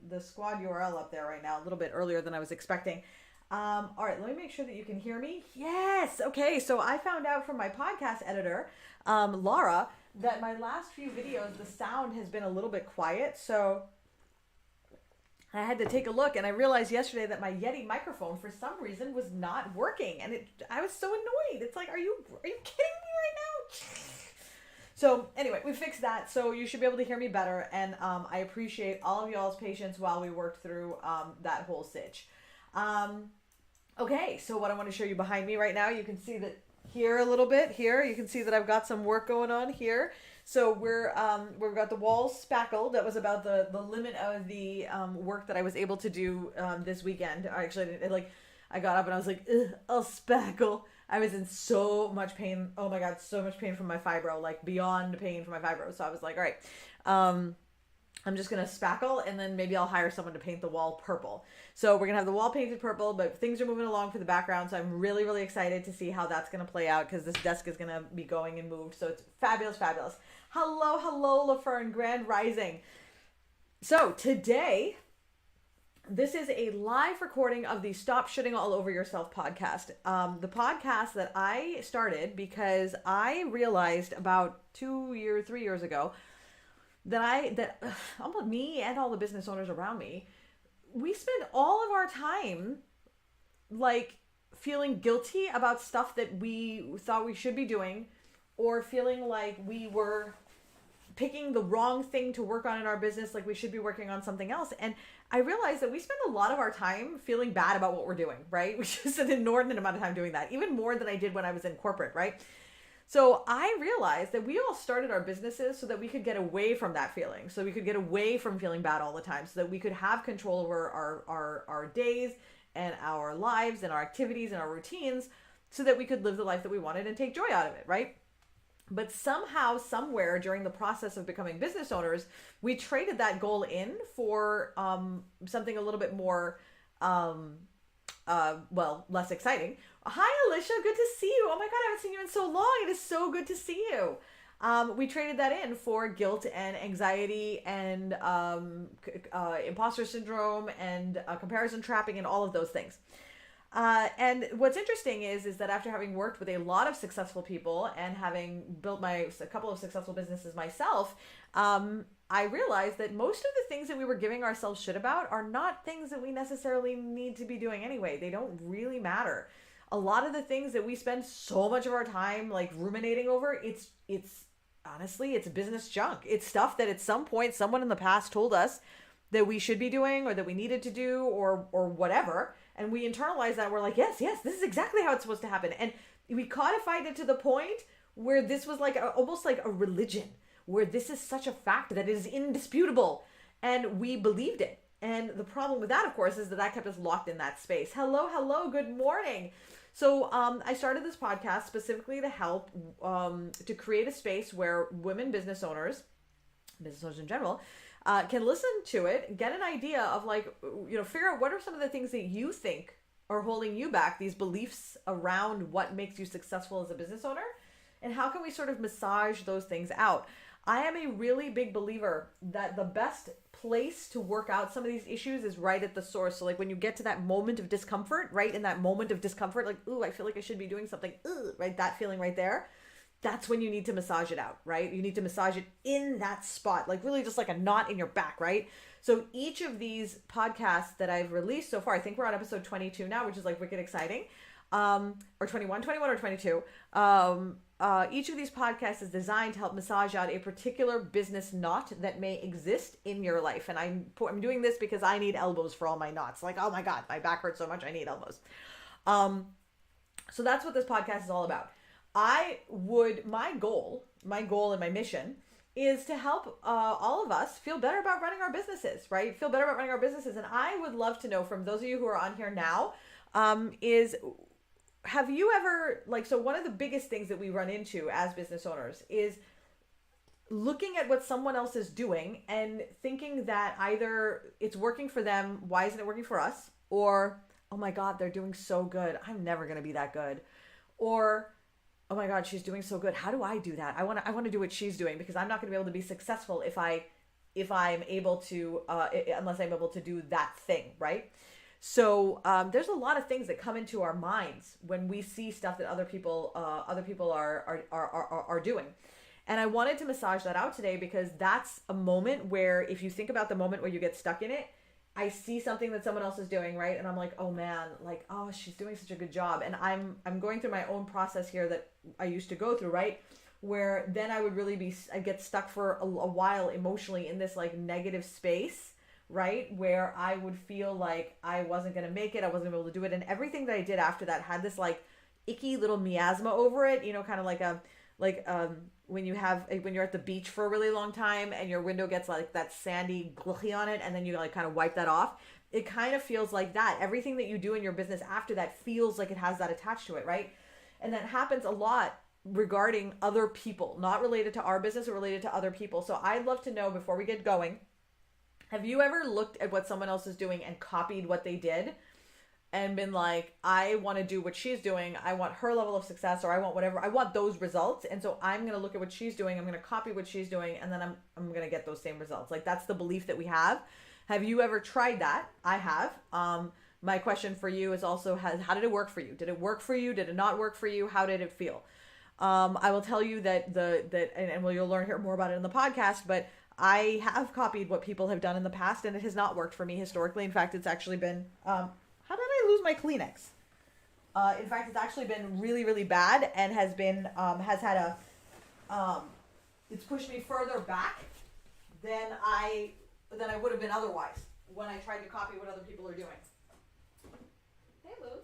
The squad URL up there right now, a little bit earlier than I was expecting. All right, let me make sure that you can hear me. Yes. Okay. So I found out from my podcast editor, Laura, that my last few videos, the sound has been a little bit quiet. So I had to take a look, and I realized yesterday that my Yeti microphone, for some reason, was not working, and I was so annoyed. It's like, are you kidding me right now? So anyway, we fixed that, so you should be able to hear me better, and I appreciate all of y'all's patience while we worked through that whole sitch. Okay, so what I want to show you behind me right now, you can see that here a little bit. Here you can see that I've got some work going on here. So we've got the walls spackled. That was about the limit of the work that I was able to do this weekend. I got up and I was like, I'll spackle. I was in so much pain. Oh my God, so much pain from my fibro, like beyond pain from my fibro. So I was like, all right, I'm just going to spackle, and then maybe I'll hire someone to paint the wall purple. So we're going to have the wall painted purple, but things are moving along for the background. So I'm really, really excited to see how that's going to play out, because this desk is going to be going and moved. So it's fabulous, fabulous. Hello, LaFern, Grand Rising. So today, this is a live recording of the Stop Shitting All Over Yourself podcast. The podcast that I started because I realized about 3 years ago that almost me and all the business owners around me, we spend all of our time like feeling guilty about stuff that we thought we should be doing, or feeling like we were picking the wrong thing to work on in our business, like we should be working on something else. And I realized that we spend a lot of our time feeling bad about what we're doing, right? Which is an inordinate amount of time doing that, even more than I did when I was in corporate, right? So I realized that we all started our businesses so that we could get away from that feeling. So we could get away from feeling bad all the time, so that we could have control over our days and our lives and our activities and our routines, so that we could live the life that we wanted and take joy out of it, right? But somehow, somewhere during the process of becoming business owners, we traded that goal in for something a little bit more, less exciting. Hi, Alicia. Good to see you. Oh my God, I haven't seen you in so long. It is so good to see you. We traded that in for guilt and anxiety and imposter syndrome and comparison trapping and all of those things. And what's interesting is that after having worked with a lot of successful people and having built a couple of successful businesses myself, I realized that most of the things that we were giving ourselves shit about are not things that we necessarily need to be doing anyway. They don't really matter. A lot of the things that we spend so much of our time like ruminating over, it's honestly, it's business junk. It's stuff that at some point someone in the past told us that we should be doing, or that we needed to do, or whatever. And we internalize that. We're like, yes, this is exactly how it's supposed to happen. And we codified it to the point where this was like almost like a religion, where this is such a fact that it is indisputable. And we believed it. And the problem with that, of course, is that kept us locked in that space. Hello, good morning. So I started this podcast specifically to help to create a space where women business owners in general, can listen to it, get an idea of figure out what are some of the things that you think are holding you back, these beliefs around what makes you successful as a business owner, and how can we sort of massage those things out. I am a really big believer that the best place to work out some of these issues is right at the source. So like when you get to that moment of discomfort, right in that moment of discomfort, like, ooh, I feel like I should be doing something, right? That feeling right there. That's when you need to massage it out, right? You need to massage it in that spot, like really just like a knot in your back, right? So each of these podcasts that I've released so far, I think we're on episode 22 now, which is like wicked exciting, or 21 or 22. Each of these podcasts is designed to help massage out a particular business knot that may exist in your life. And I'm doing this because I need elbows for all my knots. Like, oh my God, my back hurts so much, I need elbows. So that's what this podcast is all about. My goal and my mission is to help all of us feel better about running our businesses, right? Feel better about running our businesses. And I would love to know from those of you who are on here now, have you ever, so one of the biggest things that we run into as business owners is looking at what someone else is doing and thinking that either it's working for them, why isn't it working for us? Or, oh my God, they're doing so good, I'm never going to be that good. Or, oh my God, she's doing so good, how do I do that? I want to do what she's doing, because I'm not going to be able to be successful if I if I'm able to, unless I'm able to do that thing, right? So there's a lot of things that come into our minds when we see stuff that other people are doing. And I wanted to massage that out today because that's a moment where, if you think about the moment where you get stuck in it, I see something that someone else is doing, right? And I'm like, oh man, like, oh, she's doing such a good job. And I'm going through my own process here that I used to go through, right? Where then I would really I get stuck for a while emotionally in this like negative space, right? Where I would feel like I wasn't going to make it. I wasn't able to do it. And everything that I did after that had this like icky little miasma over it, you know, kind of like when you're at the beach for a really long time and your window gets like that sandy gluchy on it, and then you like kind of wipe that off. It kind of feels like that. Everything that you do in your business after that feels like it has that attached to it, right? And that happens a lot regarding other people, not related to our business or related to other people. So I'd love to know, before we get going, have you ever looked at what someone else is doing and copied what they did and been like, I want to do what she's doing. I want her level of success, or I want whatever. I want those results. And so I'm going to look at what she's doing. I'm going to copy what she's doing. And then I'm going to get those same results. Like, that's the belief that we have. Have you ever tried that? I have. My question for you is also, how did it work for you? Did it work for you? Did it not work for you? How did it feel? I will tell you that you'll learn here more about it in the podcast, but I have copied what people have done in the past, and it has not worked for me historically. In fact, it's actually been, how did I lose my Kleenex? In fact, it's actually been really, really bad, and has had it's pushed me further back than I would have been otherwise when I tried to copy what other people are doing. Hey, Lutz.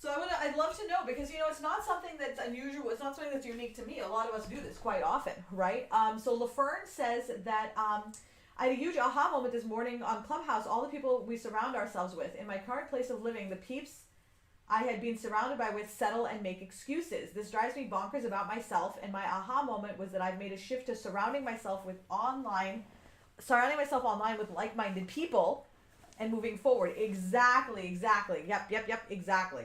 So I'd love to know, because, you know, it's not something that's unusual. It's not something that's unique to me. A lot of us do this quite often, right? So LaFern says that I had a huge aha moment this morning on Clubhouse. All the people we surround ourselves with. In my current place of living, the peeps I had been surrounded by with settle and make excuses. This drives me bonkers about myself, and my aha moment was that I've made a shift to surrounding myself online with like-minded people and moving forward. Exactly. Yep, exactly.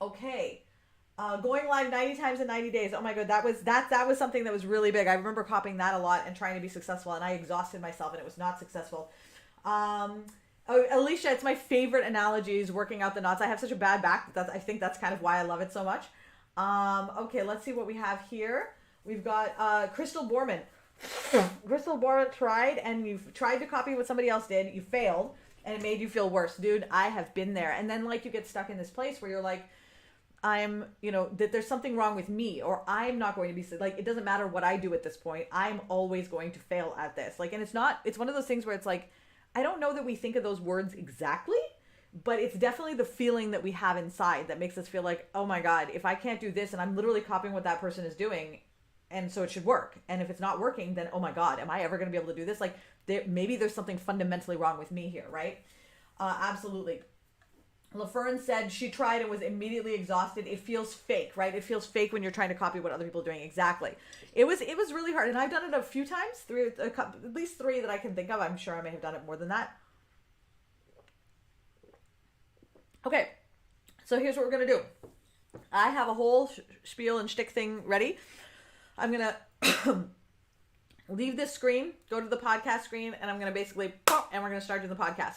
Okay. Going live 90 times in 90 days. Oh my God, that was something that was really big. I remember copying that a lot and trying to be successful, and I exhausted myself and it was not successful. Alicia, it's my favorite analogy is working out the knots. I have such a bad back that I think that's kind of why I love it so much. Okay, let's see what we have here. We've got Crystal Borman. Crystal Borman tried, and you've tried to copy what somebody else did. You failed, and it made you feel worse. Dude, I have been there. And then like you get stuck in this place where you're like, that there's something wrong with me, or I'm not going to be, like, it doesn't matter what I do at this point. I'm always going to fail at this. Like, and it's one of those things where it's like, I don't know that we think of those words exactly, but it's definitely the feeling that we have inside that makes us feel like, oh my God, if I can't do this, and I'm literally copying what that person is doing, and so it should work. And if it's not working, then, oh my God, am I ever going to be able to do this? Like, maybe there's something fundamentally wrong with me here, right? Absolutely. LaFern said she tried and was immediately exhausted. It feels fake, right? It feels fake when you're trying to copy what other people are doing. Exactly. It was really hard. And I've done it a few times, at least three that I can think of. I'm sure I may have done it more than that. Okay. So here's what we're going to do. I have a whole spiel and shtick thing ready. I'm going to leave this screen, go to the podcast screen, and I'm going to basically, and we're going to start doing the podcast.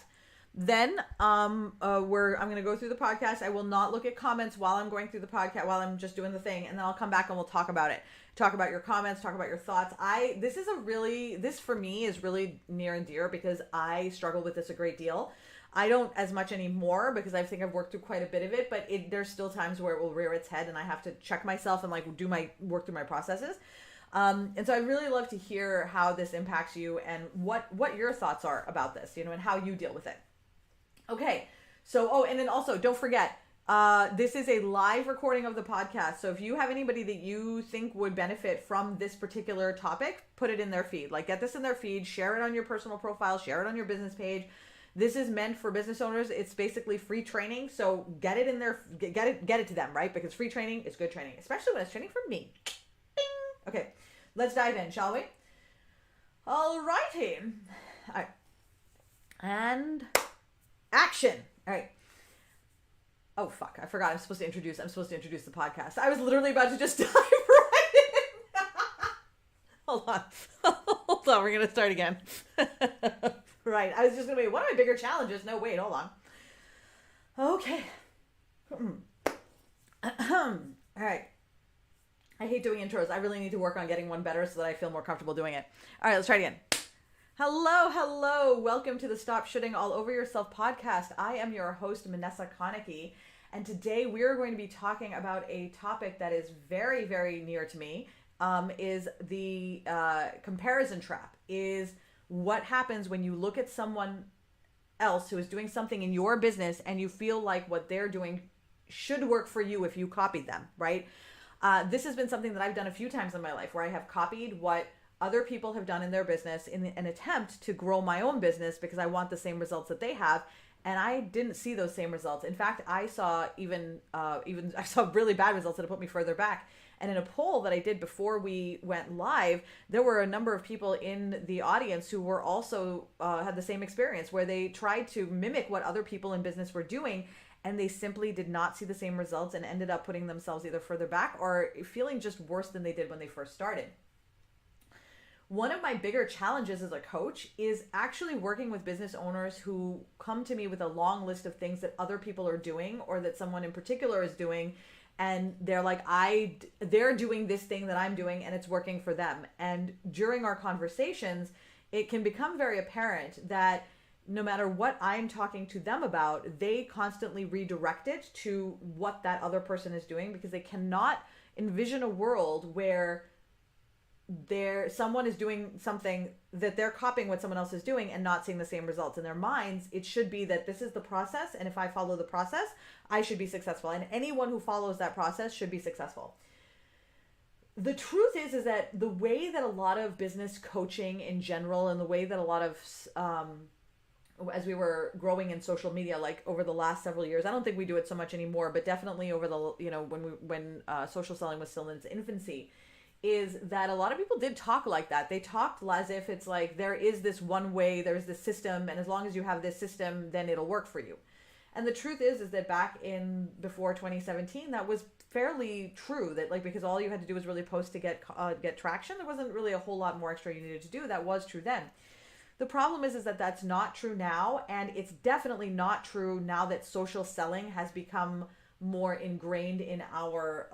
Then I'm going to go through the podcast. I will not look at comments while I'm going through the podcast, while I'm just doing the thing. And then I'll come back and we'll talk about it. Talk about your comments, talk about your thoughts. This for me is really near and dear because I struggle with this a great deal. I don't as much anymore because I think I've worked through quite a bit of it, but there's still times where it will rear its head and I have to check myself and like work through my processes. And so I'd really love to hear how this impacts you and what your thoughts are about this, you know, and how you deal with it. Okay, so, and then also, don't forget, this is a live recording of the podcast, so if you have anybody that you think would benefit from this particular topic, put it in their feed. Like, get this in their feed, share it on your personal profile, share it on your business page. This is meant for business owners. It's basically free training, so get it in there, get it to them, right? Because free training is good training, especially when it's training from me. Bing! Okay, let's dive in, shall we? All righty. All right. And action. All right. Oh, fuck. I forgot. I'm supposed to introduce the podcast. I was literally about to just dive right in. Hold on. Hold on, we're going to start again. Right. I was just going to be, what are my bigger challenges? No, wait, hold on. Okay. All right. I hate doing intros. I really need to work on getting one better so that I feel more comfortable doing it. All right, let's try it again. Hello. Welcome to the Stop Shitting All Over Yourself podcast. I am your host, Vanessa Konecki, and today we are going to be talking about a topic that is very, very near to me, is the comparison trap, is what happens when you look at someone else who is doing something in your business and you feel like what they're doing should work for you if you copied them, right? This has been something that I've done a few times in my life where I have copied what other people have done in their business in an attempt to grow my own business because I want the same results that they have. And I didn't see those same results. In fact, I saw I saw really bad results that put me further back. And in a poll that I did before we went live, there were a number of people in the audience who were also had the same experience where they tried to mimic what other people in business were doing, and they simply did not see the same results and ended up putting themselves either further back or feeling just worse than they did when they first started. One of my bigger challenges as a coach is actually working with business owners who come to me with a long list of things that other people are doing or that someone in particular is doing. And they're like, they're doing this thing that I'm doing and it's working for them. And during our conversations, it can become very apparent that no matter what I'm talking to them about, they constantly redirect it to what that other person is doing because they cannot envision a world where someone is doing something that they're copying what someone else is doing and not seeing the same results. In their minds, it should be that this is the process, and if I follow the process, I should be successful, and anyone who follows that process should be successful. The truth is that the way that a lot of business coaching in general, and the way that a lot of as we were growing in social media, like over the last several years, I don't think we do it so much anymore, but definitely over the when social selling was still in its infancy, is that a lot of people did talk like that. They talked as if it's like there is this one way, there's this system, and as long as you have this system, then it'll work for you. And the truth is that back in before 2017, that was fairly true. That because all you had to do was really post to get traction. There wasn't really a whole lot more extra you needed to do. That was true then. The problem is that that's not true now, and it's definitely not true now that social selling has become more ingrained in our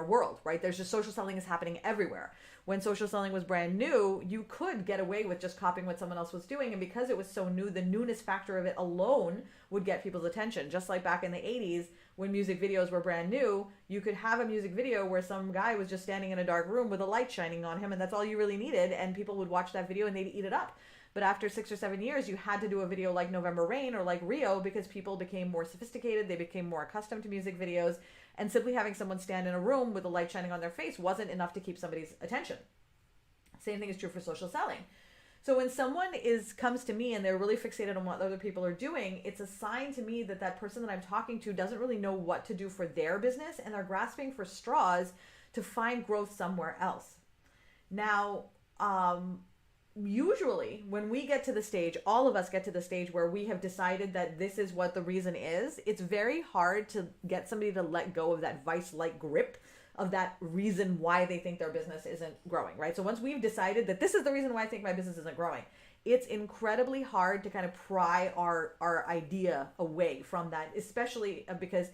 world, right? There's just social selling is happening everywhere. When social selling was brand new, you could get away with just copying what someone else was doing. And because it was so new, the newness factor of it alone would get people's attention. Just like back in the 80s, when music videos were brand new, you could have a music video where some guy was just standing in a dark room with a light shining on him, and that's all you really needed. And people would watch that video and they'd eat it up. But after 6 or 7 years, you had to do a video like November Rain or like Rio because people became more sophisticated. They became more accustomed to music videos. And simply having someone stand in a room with a light shining on their face wasn't enough to keep somebody's attention. Same thing is true for social selling. So when someone comes to me and they're really fixated on what other people are doing, it's a sign to me that that person that I'm talking to doesn't really know what to do for their business, and they're grasping for straws to find growth somewhere else. Now, usually when we get to the stage, all of us get to the stage where we have decided that this is what the reason is. It's very hard to get somebody to let go of that vice-like grip of that reason why they think their business isn't growing, right? So once we've decided that this is the reason why I think my business isn't growing, it's incredibly hard to kind of pry our idea away from that, especially because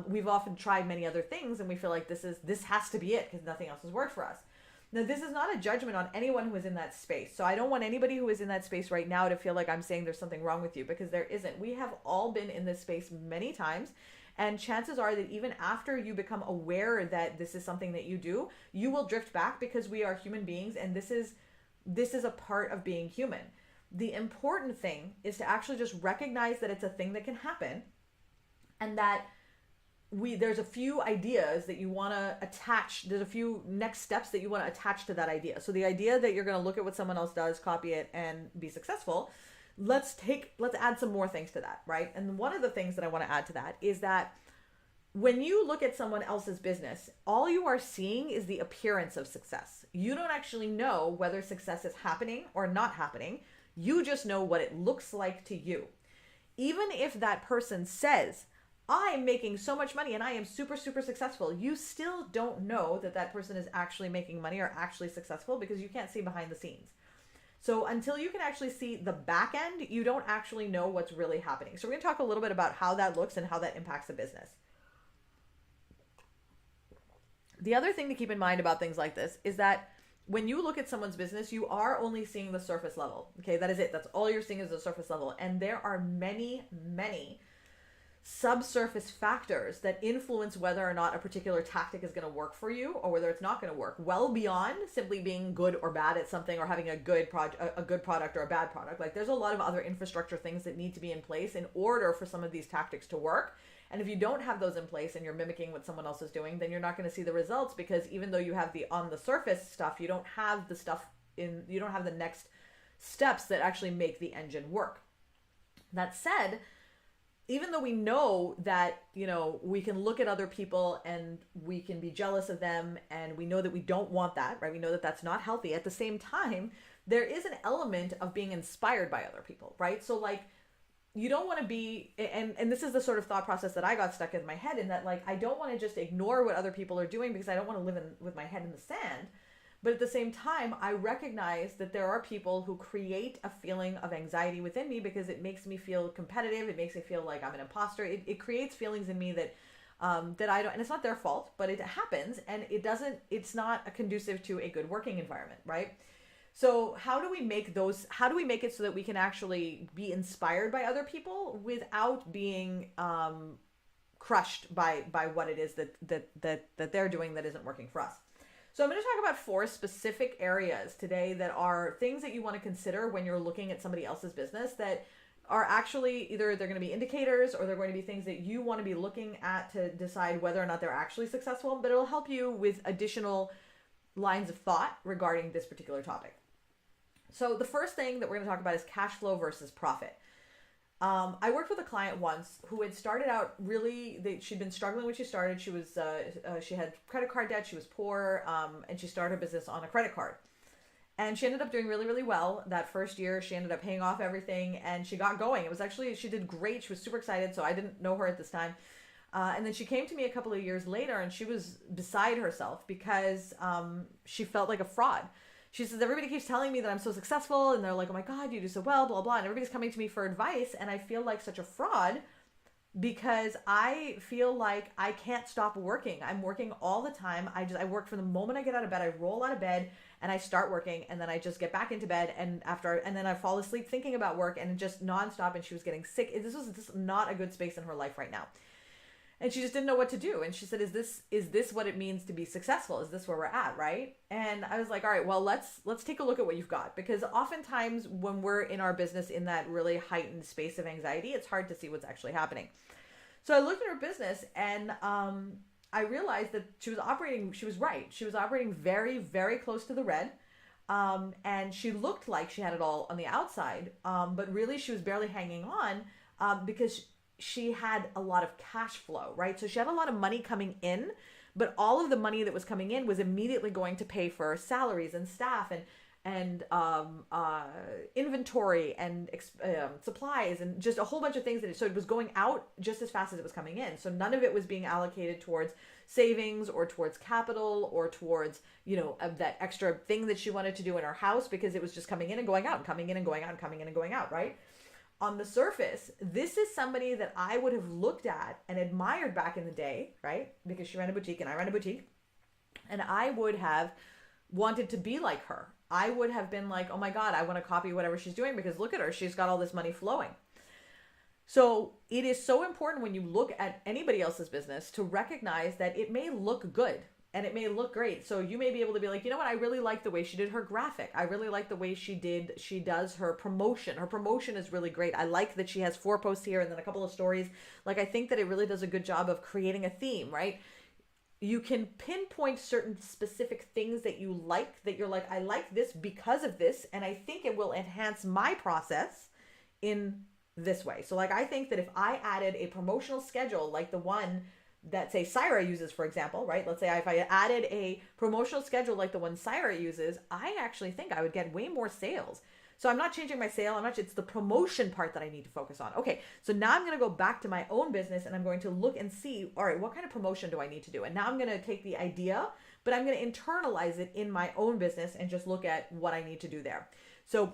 we've often tried many other things and we feel like this has to be it because nothing else has worked for us. Now, this is not a judgment on anyone who is in that space. So I don't want anybody who is in that space right now to feel like I'm saying there's something wrong with you, because there isn't. We have all been in this space many times. And chances are that even after you become aware that this is something that you do, you will drift back because we are human beings, and this is a part of being human. The important thing is to actually just recognize that it's a thing that can happen, and that there's a few ideas that you want to attach. There's a few next steps that you want to attach to that idea. So the idea that you're going to look at what someone else does, copy it, and be successful, let's add some more things to that, right? And one of the things that I want to add to that is that when you look at someone else's business, all you are seeing is the appearance of success. You don't actually know whether success is happening or not happening. You just know what it looks like to you. Even if that person says, I'm making so much money and I am super, super successful. You still don't know that that person is actually making money or actually successful because you can't see behind the scenes. So until you can actually see the back end, you don't actually know what's really happening. So we're going to talk a little bit about how that looks and how that impacts a business. The other thing to keep in mind about things like this is that when you look at someone's business, you are only seeing the surface level. Okay, that is it. That's all you're seeing is the surface level. And there are many, many subsurface factors that influence whether or not a particular tactic is going to work for you or whether it's not going to work, well beyond simply being good or bad at something or having a good product or a bad product. Like there's a lot of other infrastructure things that need to be in place in order for some of these tactics to work. And if you don't have those in place and you're mimicking what someone else is doing, then you're not going to see the results, because even though you have the on the surface stuff, you don't have the stuff you don't have the next steps that actually make the engine work. That said, even though we know that, we can look at other people and we can be jealous of them, and we know that we don't want that, right? We know that that's not healthy. At the same time, there is an element of being inspired by other people, right? So like, you don't want to be, and this is the sort of thought process that I got stuck in my head, in that like, I don't want to just ignore what other people are doing because I don't want to live with my head in the sand. But at the same time, I recognize that there are people who create a feeling of anxiety within me because it makes me feel competitive. It makes me feel like I'm an imposter. It creates feelings in me that I don't, and it's not their fault, but it happens, and it's not a conducive to a good working environment, right? So how do we make it so that we can actually be inspired by other people without being crushed by what it is that they're doing that isn't working for us? So I'm going to talk about 4 specific areas today that are things that you want to consider when you're looking at somebody else's business, that are actually either they're going to be indicators or they're going to be things that you want to be looking at to decide whether or not they're actually successful, but it'll help you with additional lines of thought regarding this particular topic. So the first thing that we're going to talk about is cash flow versus profit. I worked with a client once who had started out she'd been struggling when she started. She had credit card debt. She was poor, and she started her business on a credit card. And she ended up doing really, really well. That first year, she ended up paying off everything, and she got going. She did great. She was super excited. So I didn't know her at this time. And then she came to me a couple of years later, and she was beside herself because she felt like a fraud. She says, everybody keeps telling me that I'm so successful, and they're like, oh my God, you do so well, blah, blah. And everybody's coming to me for advice, and I feel like such a fraud because I feel like I can't stop working. I'm working all the time. I work from the moment I get out of bed. I roll out of bed and I start working, and then I just get back into bed, and then I fall asleep thinking about work, and just nonstop. And she was getting sick. This was just not a good space in her life right now. And she just didn't know what to do. And she said, is this what it means to be successful? Is this where we're at, right? And I was like, all right, well, let's take a look at what you've got. Because oftentimes when we're in our business in that really heightened space of anxiety, it's hard to see what's actually happening. So I looked at her business, and I realized that she was right. She was operating very, very close to the red. And she looked like she had it all on the outside. But really she was barely hanging on because she had a lot of cash flow, right? So she had a lot of money coming in, but all of the money that was coming in was immediately going to pay for salaries and staff and inventory and supplies and just a whole bunch of things. So it was going out just as fast as it was coming in. So none of it was being allocated towards savings or towards capital or towards, that extra thing that she wanted to do in her house, because it was just coming in and going out and coming in and going out and coming in and going out, right? On the surface, this is somebody that I would have looked at and admired back in the day, right? Because she ran a boutique and I ran a boutique. And I would have wanted to be like her. I would have been like, oh my God, I want to copy whatever she's doing because look at her. She's got all this money flowing. So it is so important when you look at anybody else's business to recognize that it may look good. And it may look great. So you may be able to be like, you know what? I really like the way she did her graphic. I really like the way she does her promotion. Her promotion is really great. I like that she has 4 posts here and then a couple of stories. Like, I think that it really does a good job of creating a theme, right? You can pinpoint certain specific things that you like, that you're like, I like this because of this. And I think it will enhance my process in this way. So like, I think that if I added a promotional schedule, like the one that say Syra uses, for example, right? Let's say if I added a promotional schedule like the one Syra uses, I actually think I would get way more sales. So I'm not changing my sale. It's the promotion part that I need to focus on. Okay, so now I'm going to go back to my own business and I'm going to look and see, all right, what kind of promotion do I need to do? And now I'm going to take the idea, but I'm going to internalize it in my own business and just look at what I need to do there. So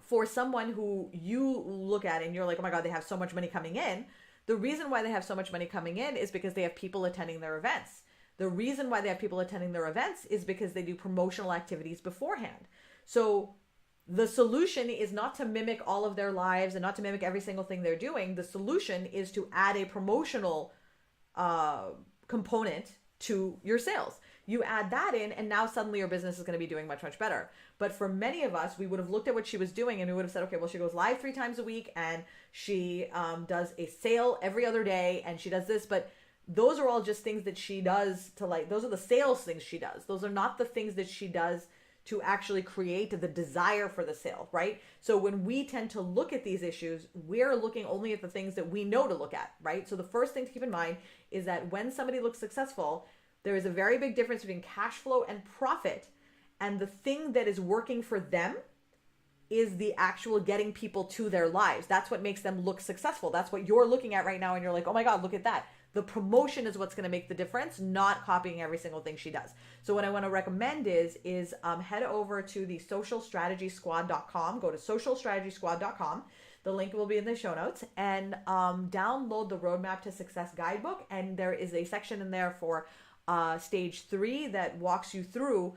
for someone who you look at and you're like, oh my God, they have so much money coming in. The reason why they have so much money coming in is because they have people attending their events. The reason why they have people attending their events is because they do promotional activities beforehand. So the solution is not to mimic all of their lives and not to mimic every single thing they're doing. The solution is to add a promotional component to your sales. You add that in and now suddenly your business is going to be doing much, much better. But for many of us, we would have looked at what she was doing and we would have said, okay, well, she goes live 3 times a week and she does a sale every other day and she does this. But those are all just things that she does to like, those are the sales things she does. Those are not the things that she does to actually create the desire for the sale, right? So when we tend to look at these issues, we're looking only at the things that we know to look at, right? So the first thing to keep in mind is that when somebody looks successful, there is a very big difference between cash flow and profit. And the thing that is working for them is the actual getting people to their lives. That's what makes them look successful. That's what you're looking at right now. And you're like, oh my God, look at that. The promotion is what's going to make the difference, not copying every single thing she does. So what I want to recommend is head over to the socialstrategysquad.com. Go to socialstrategysquad.com. The link will be in the show notes, and download the Roadmap to Success Guidebook. And there is a section in there for stage 3 that walks you through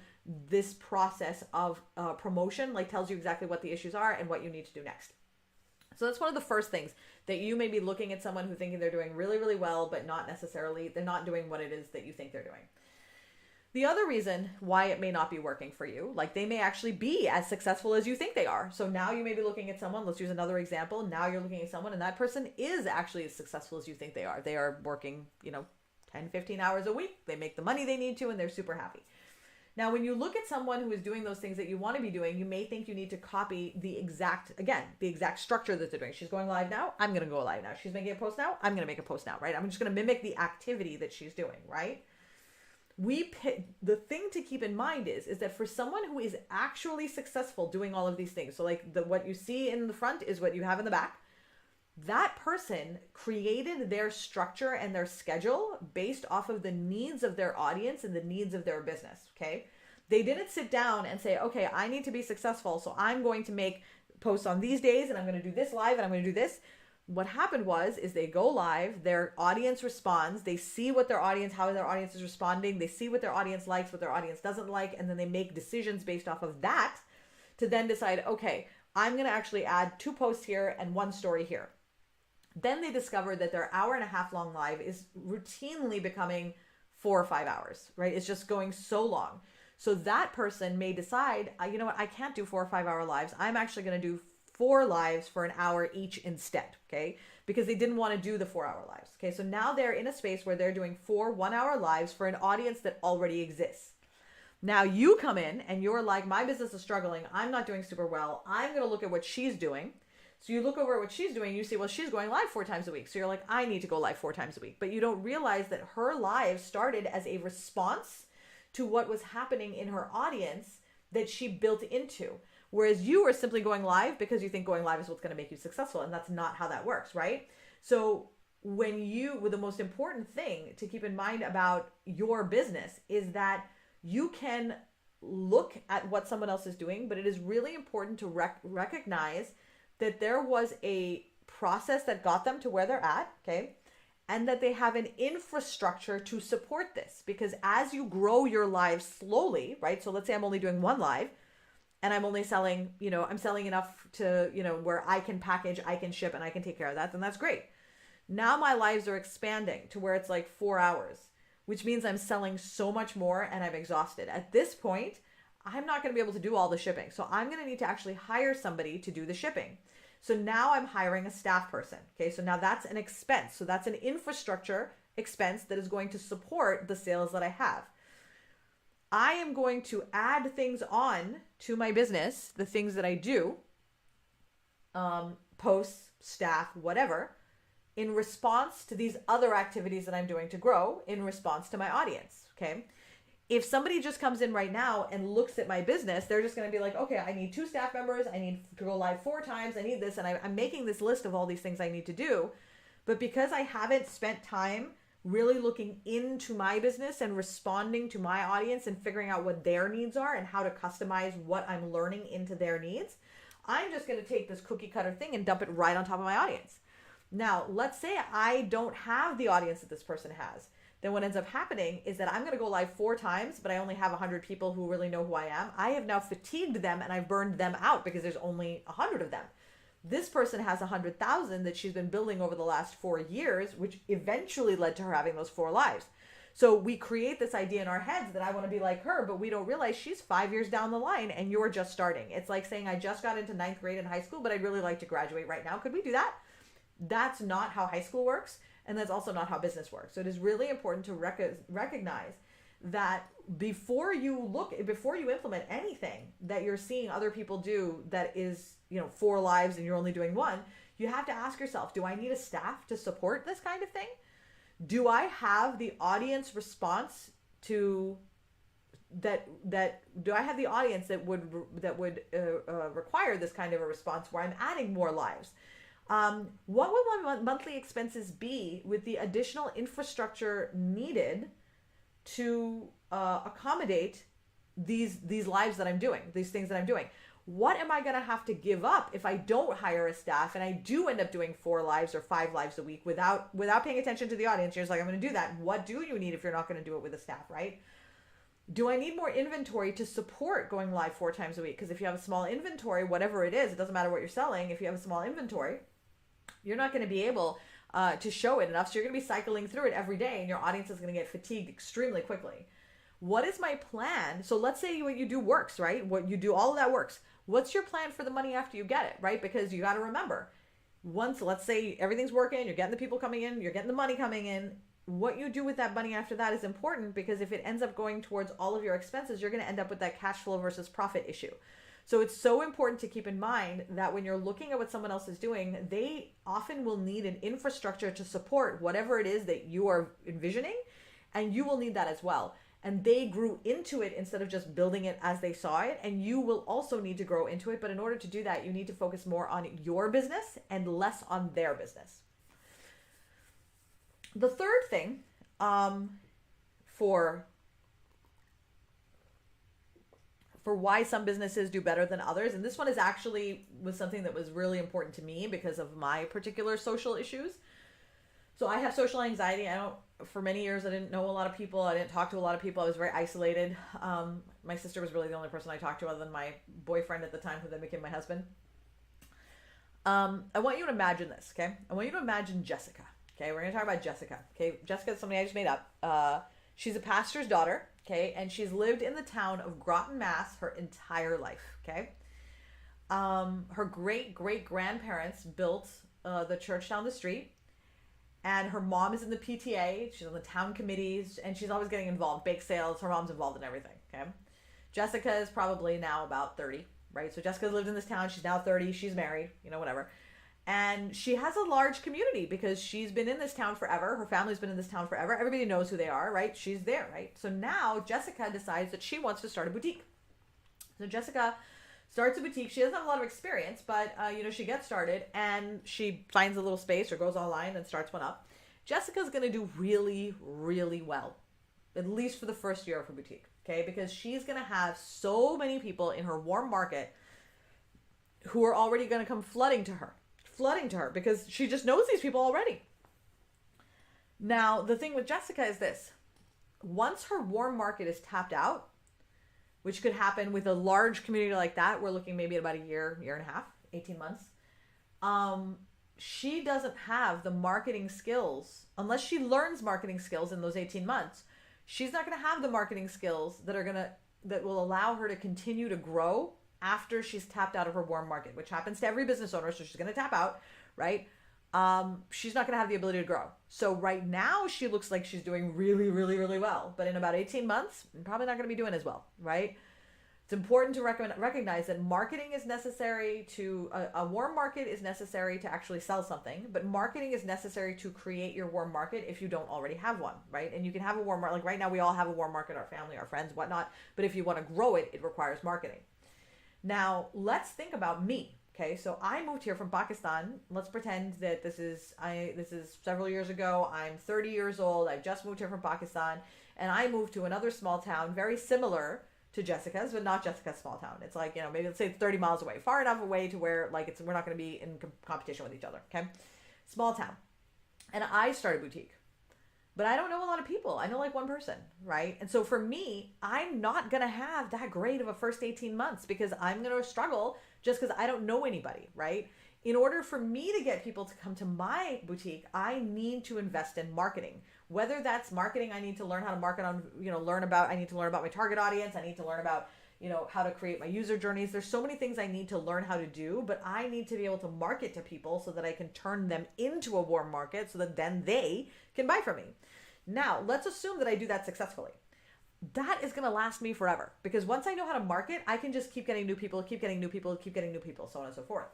this process of promotion, like tells you exactly what the issues are and what you need to do next. So that's one of the first things that you may be looking at someone who thinking they're doing really, really well, but not necessarily, they're not doing what it is that you think they're doing. The other reason why it may not be working for you, like they may actually be as successful as you think they are. So now you may be looking at someone, let's use another example. Now you're looking at someone and that person is actually as successful as you think they are. They are working, 10, 15 hours a week. They make the money they need to and they're super happy. Now, when you look at someone who is doing those things that you want to be doing, you may think you need to copy the exact structure that they're doing. She's going live now. I'm going to go live now. She's making a post now. I'm going to make a post now, right? I'm just going to mimic the activity that she's doing, right? The thing to keep in mind is that for someone who is actually successful doing all of these things, so like what you see in the front is what you have in the back. That person created their structure and their schedule based off of the needs of their audience and the needs of their business, okay? They didn't sit down and say, okay, I need to be successful, so I'm going to make posts on these days and I'm going to do this live and I'm going to do this. What happened is they go live, their audience responds, they see how their audience is responding, they see what their audience likes, what their audience doesn't like, and then they make decisions based off of that to then decide, okay, I'm going to actually add 2 posts here and 1 story here. Then they discovered that their hour-and-a-half long live is routinely becoming 4 or 5 hours, right? It's just going so long. So that person may decide, you know what, I can't do 4 or 5 hour lives. I'm actually going to do 4 lives for an hour each instead, okay? Because they didn't want to do the 4 hour lives, okay? So now they're in a space where they're doing 4 1-hour lives for an audience that already exists. Now you come in and you're like, my business is struggling. I'm not doing super well. I'm going to look at what she's doing. So you look over at what she's doing, you see, well, she's going live 4 times a week. So you're like, I need to go live 4 times a week. But you don't realize that her live started as a response to what was happening in her audience that she built into. Whereas you are simply going live because you think going live is what's going to make you successful. And that's not how that works, right? So the most important thing to keep in mind about your business is that you can look at what someone else is doing, but it is really important to recognize that there was a process that got them to where they're at, okay? And that they have an infrastructure to support this. Because as you grow your live slowly, right? So let's say I'm only doing 1 live and I'm only selling, I'm selling enough to, where I can package, I can ship, and I can take care of that, then that's great. Now my lives are expanding to where it's like 4 hours, which means I'm selling so much more and I'm exhausted. At this point, I'm not going to be able to do all the shipping. So I'm going to need to actually hire somebody to do the shipping. So now I'm hiring a staff person. Okay. So now that's an expense. So that's an infrastructure expense that is going to support the sales that I have. I am going to add things on to my business, the things that I do, posts, staff, whatever, in response to these other activities that I'm doing to grow, in response to my audience. Okay. If somebody just comes in right now and looks at my business, they're just going to be like, okay, I need 2 staff members. I need to go live 4 times. I need this. And I'm making this list of all these things I need to do. But because I haven't spent time really looking into my business and responding to my audience and figuring out what their needs are and how to customize what I'm learning into their needs, I'm just going to take this cookie cutter thing and dump it right on top of my audience. Now, let's say I don't have the audience that this person has. Then what ends up happening is that I'm going to go live 4 times, but I only have 100 people who really know who I am. I have now fatigued them and I've burned them out because there's only 100 of them. This person has 100,000 that she's been building over the last 4 years, which eventually led to her having those 4 lives. So we create this idea in our heads that I want to be like her, but we don't realize she's 5 years down the line and you're just starting. It's like saying I just got into 9th grade in high school, but I'd really like to graduate right now. Could we do that? That's not how high school works. And that's also not how business works. So it is really important to recognize that before you implement anything that you're seeing other people do that is, 4 lives and you're only doing 1, you have to ask yourself, do I need a staff to support this kind of thing? Do I have the audience response to that? Do I have the audience that would require this kind of a response where I'm adding more lives? What would my monthly expenses be with the additional infrastructure needed to accommodate these lives that I'm doing, these things that I'm doing? What am I going to have to give up if I don't hire a staff and I do end up doing 4 lives or 5 lives a week without paying attention to the audience? You're just like, I'm going to do that. What do you need if you're not going to do it with a staff, right? Do I need more inventory to support going live 4 times a week? Because if you have a small inventory, whatever it is, it doesn't matter what you're selling. If you have a small inventory, you're not going to be able to show it enough. So you're going to be cycling through it every day and your audience is going to get fatigued extremely quickly. What is my plan? So let's say what you do works, right? What you do, all of that works. What's your plan for the money after you get it, right? Because you got to remember, once, let's say everything's working, you're getting the people coming in, you're getting the money coming in, what you do with that money after that is important, because if it ends up going towards all of your expenses, you're going to end up with that cash flow versus profit issue. So it's so important to keep in mind that when you're looking at what someone else is doing, they often will need an infrastructure to support whatever it is that you are envisioning, and you will need that as well. And they grew into it instead of just building it as they saw it, and you will also need to grow into it. But in order to do that, you need to focus more on your business and less on their business. The third thing for why some businesses do better than others, and this one was something that was really important to me because of my particular social issues. So I have social anxiety. For many years, I didn't know a lot of people. I didn't talk to a lot of people. I was very isolated. My sister was really the only person I talked to other than my boyfriend at the time, who then became my husband. I want you to imagine this, okay? I want you to imagine Jessica, okay? We're going to talk about Jessica, okay? Jessica is somebody I just made up. She's a pastor's daughter, okay? And she's lived in the town of Groton, Mass. her entire life, okay? Her great-great-grandparents built the church down the street. And her mom is in the PTA, she's on the town committees, and she's always getting involved. Bake sales, her mom's involved in everything, okay? Jessica is probably now about 30, right? So Jessica's lived in this town, she's now 30, she's married, whatever. And she has a large community because she's been in this town forever. Her family's been in this town forever. Everybody knows who they are, right? She's there, right? So now Jessica decides that she wants to start a boutique. So Jessica starts a boutique. She doesn't have a lot of experience, but, she gets started and she finds a little space or goes online and starts one up. Jessica's going to do really, really well, at least for the first year of her boutique, okay? Because she's going to have so many people in her warm market who are already going to come flooding to her because she just knows these people already. Now, the thing with Jessica is this. Once her warm market is tapped out, which could happen with a large community like that. We're looking maybe at about a year and a half, 18 months. She doesn't have the marketing skills, unless she learns marketing skills in those 18 months. She's not going to have the marketing skills that will allow her to continue to grow after she's tapped out of her warm market, which happens to every business owner. So she's going to tap out, right? She's not going to have the ability to grow. So right now she looks like she's doing really, really, really well. But in about 18 months, probably not going to be doing as well, right? It's important to recognize that marketing is necessary to, a warm market is necessary to actually sell something, but marketing is necessary to create your warm market if you don't already have one, right? And you can have a warm market, like right now we all have a warm market, our family, our friends, whatnot, but if you want to grow it, it requires marketing. Now, let's think about me. Okay, so I moved here from Pakistan. Let's pretend that this is several years ago. I'm 30 years old. I just moved here from Pakistan, and I moved to another small town very similar to Jessica's, but not Jessica's small town. It's like, maybe let's say it's 30 miles away, far enough away to where like we're not going to be in competition with each other. Okay, small town, and I started a boutique, but I don't know a lot of people. I know like one person, right? And so for me, I'm not going to have that great of a first 18 months because I'm going to struggle just because I don't know anybody, right? In order for me to get people to come to my boutique, I need to invest in marketing. Whether that's marketing, I need to learn how to market on, I need to learn about my target audience. I need to learn about, how to create my user journeys. There's so many things I need to learn how to do, but I need to be able to market to people so that I can turn them into a warm market so that then they can buy from me. Now, let's assume that I do that successfully. That is going to last me forever because once I know how to market, I can just keep getting new people, keep getting new people, keep getting new people, so on and so forth.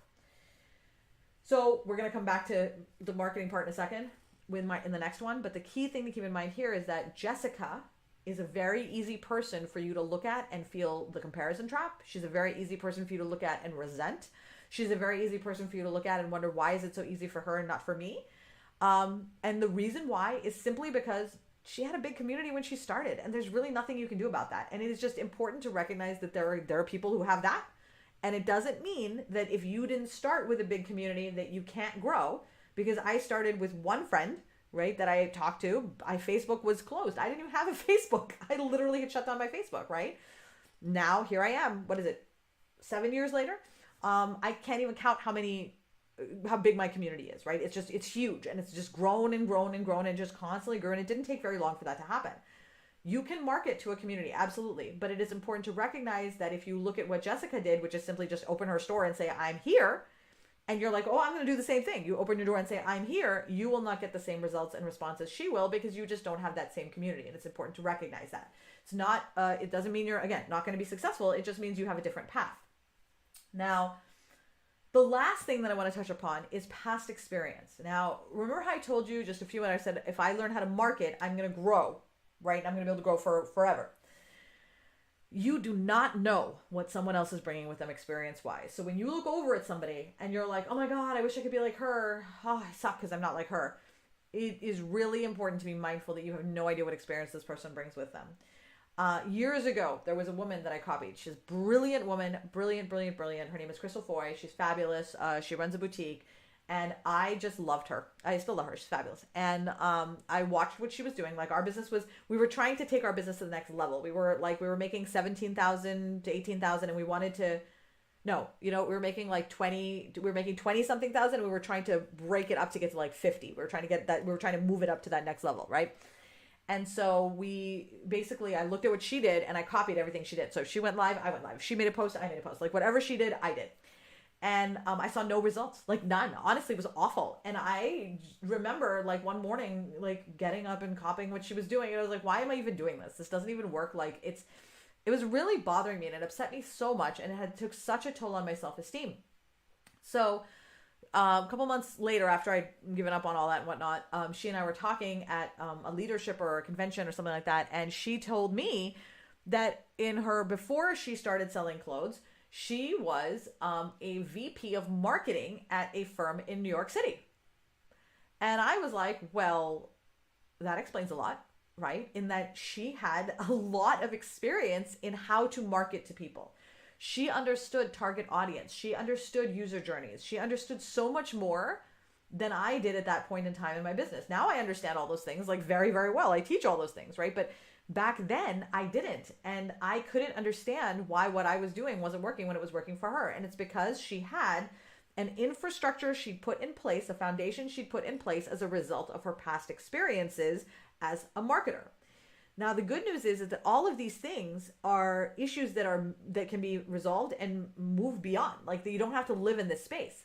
So we're going to come back to the marketing part in a second in the next one. But the key thing to keep in mind here is that Jessica is a very easy person for you to look at and feel the comparison trap. She's a very easy person for you to look at and resent. She's a very easy person for you to look at and wonder, why is it so easy for her and not for me? And the reason why is simply because she had a big community when she started, and there's really nothing you can do about that. And it is just important to recognize that there are people who have that. And it doesn't mean that if you didn't start with a big community that you can't grow, because I started with one friend, right, that I talked to. Facebook was closed. I didn't even have a Facebook. I literally had shut down my Facebook, right? Now here I am. What is it? 7 years later? I can't even count how big my community is, right? It's huge, and it's just grown and grown and grown and just constantly grew. And it didn't take very long for that to happen. You can market to a community, absolutely. But it is important to recognize that if you look at what Jessica did, which is simply just open her store and say, I'm here, and you're like, oh, I'm going to do the same thing. You open your door and say, I'm here, you will not get the same results and responses she will because you just don't have that same community. And it's important to recognize that. It's not, it doesn't mean you're, again, not going to be successful. It just means you have a different path. Now, the last thing that I want to touch upon is past experience. Now, remember how I told you just a few minutes, I said, if I learn how to market, I'm going to grow, right? I'm going to be able to grow for forever. You do not know what someone else is bringing with them experience-wise. So when you look over at somebody and you're like, oh my God, I wish I could be like her. Oh, I suck because I'm not like her. It is really important to be mindful that you have no idea what experience this person brings with them. Years ago, there was a woman that I copied. She's a brilliant woman, brilliant. Her name is Crystal Foy. She's fabulous. She runs a boutique, and I just loved her. I still love her. She's fabulous. And I watched what she was doing. Like, our business we were trying to take our business to the next level. We were making 17,000 to 18,000, and we wanted to. No, we were making like 20. We were making 20 something thousand. And we were trying to break it up to get to like 50. We were trying to get that. We were trying to move it up to that next level, right? And so I looked at what she did and I copied everything she did. So she went live, I went live. She made a post, I made a post. Like, whatever she did, I did. And I saw no results, like none. Honestly, it was awful. And I remember like one morning, like getting up and copying what she was doing. And I was like, why am I even doing this? This doesn't even work. Like, it was really bothering me, and it upset me so much, and it took such a toll on my self-esteem. So a couple months later, after I'd given up on all that and whatnot, she and I were talking at a leadership or a convention or something like that. And she told me that before she started selling clothes, she was a VP of marketing at a firm in New York City. And I was like, well, that explains a lot, right? In that she had a lot of experience in how to market to people. She understood target audience. She understood user journeys. She understood so much more than I did at that point in time in my business. Now I understand all those things like very, very well. I teach all those things, right? But back then I didn't. And I couldn't understand why what I was doing wasn't working when it was working for her. And it's because she had an infrastructure she'd put in place, a foundation she'd put in place as a result of her past experiences as a marketer. Now, the good news is that all of these things are issues that can be resolved and moved beyond. Like, you don't have to live in this space.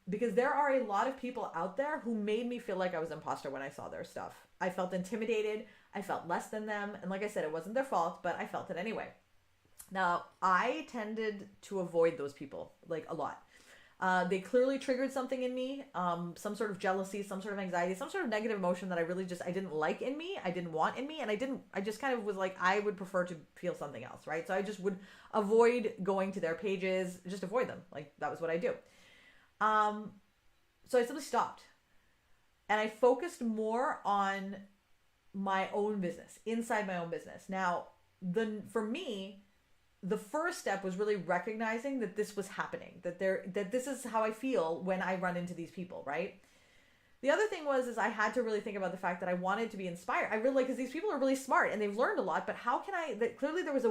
Because there are a lot of people out there who made me feel like I was an imposter when I saw their stuff. I felt intimidated. I felt less than them. And like I said, it wasn't their fault, but I felt it anyway. Now, I tended to avoid those people like a lot. They clearly triggered something in me, some sort of jealousy, some sort of anxiety, some sort of negative emotion that I didn't like in me, I didn't want in me, and I just kind of was like, I would prefer to feel something else, right? So I just would avoid going to their pages, just avoid them. Like, that was what I do. So I simply stopped. And I focused more on my own business, inside my own business. Now, for me, the first step was really recognizing that this was happening, that this is how I feel when I run into these people, right? The other thing is I had to really think about the fact that I wanted to be inspired. I really, because these people are really smart and they've learned a lot, but how can that clearly there was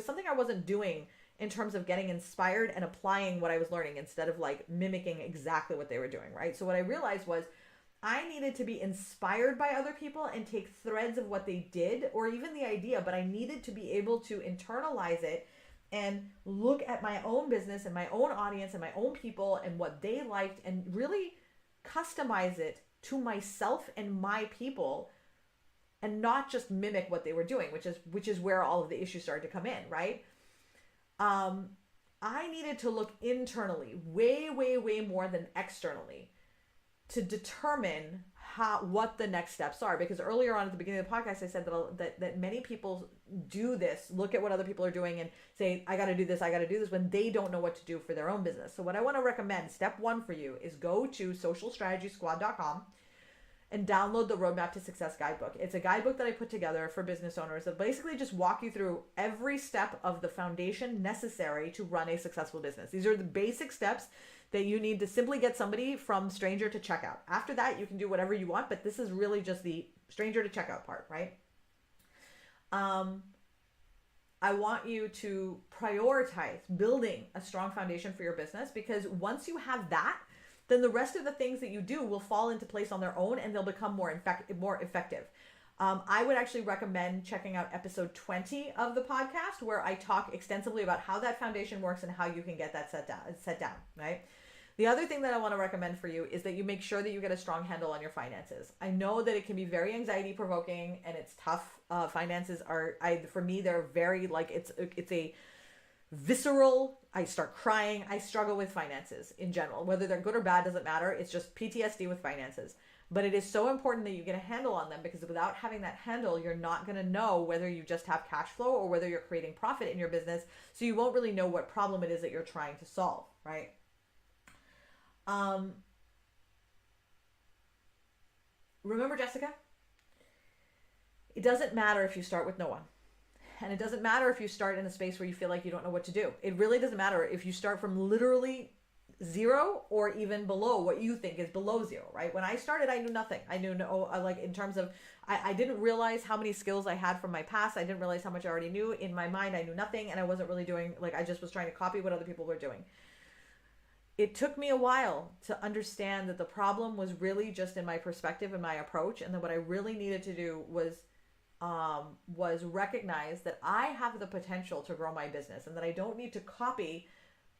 something I wasn't doing in terms of getting inspired and applying what I was learning instead of like mimicking exactly what they were doing, right? So what I realized was I needed to be inspired by other people and take threads of what they did or even the idea, but I needed to be able to internalize it and look at my own business and my own audience and my own people and what they liked and really customize it to myself and my people and not just mimic what they were doing, which is where all of the issues started to come in, right? I needed to look internally way, way, way more than externally to determine what the next steps are. Because earlier on at the beginning of the podcast, I said that many people do this, look at what other people are doing and say, I got to do this, when they don't know what to do for their own business. So what I want to recommend, step one for you, is go to socialstrategysquad.com and download the Roadmap to Success Guidebook. It's a guidebook that I put together for business owners that basically just walk you through every step of the foundation necessary to run a successful business. These are the basic steps that you need to simply get somebody from stranger to checkout. After that, you can do whatever you want, but this is really just the stranger to checkout part, right? I want you to prioritize building a strong foundation for your business, because once you have that, then the rest of the things that you do will fall into place on their own and they'll become more effective. I would actually recommend checking out episode 20 of the podcast, where I talk extensively about how that foundation works and how you can get that set down, right? The other thing that I want to recommend for you is that you make sure that you get a strong handle on your finances. I know that it can be very anxiety provoking and it's tough. Finances for me, they're very it's a visceral, I start crying. I struggle with finances in general. Whether they're good or bad doesn't matter. It's just PTSD with finances. But it is so important that you get a handle on them, because without having that handle, you're not going to know whether you just have cash flow or whether you're creating profit in your business. So you won't really know what problem it is that you're trying to solve, right? Remember, Jessica, it doesn't matter if you start with no one. And it doesn't matter if you start in a space where you feel like you don't know what to do. It really doesn't matter if you start from literally zero or even below what you think is below zero, right? When I started, I knew nothing. I knew in terms of, I didn't realize how many skills I had from my past. I didn't realize how much I already knew. In my mind, I knew nothing, and I wasn't really doing, I just was trying to copy what other people were doing. It took me a while to understand that the problem was really just in my perspective and my approach, and that what I really needed to do was recognize that I have the potential to grow my business, and that I don't need to copy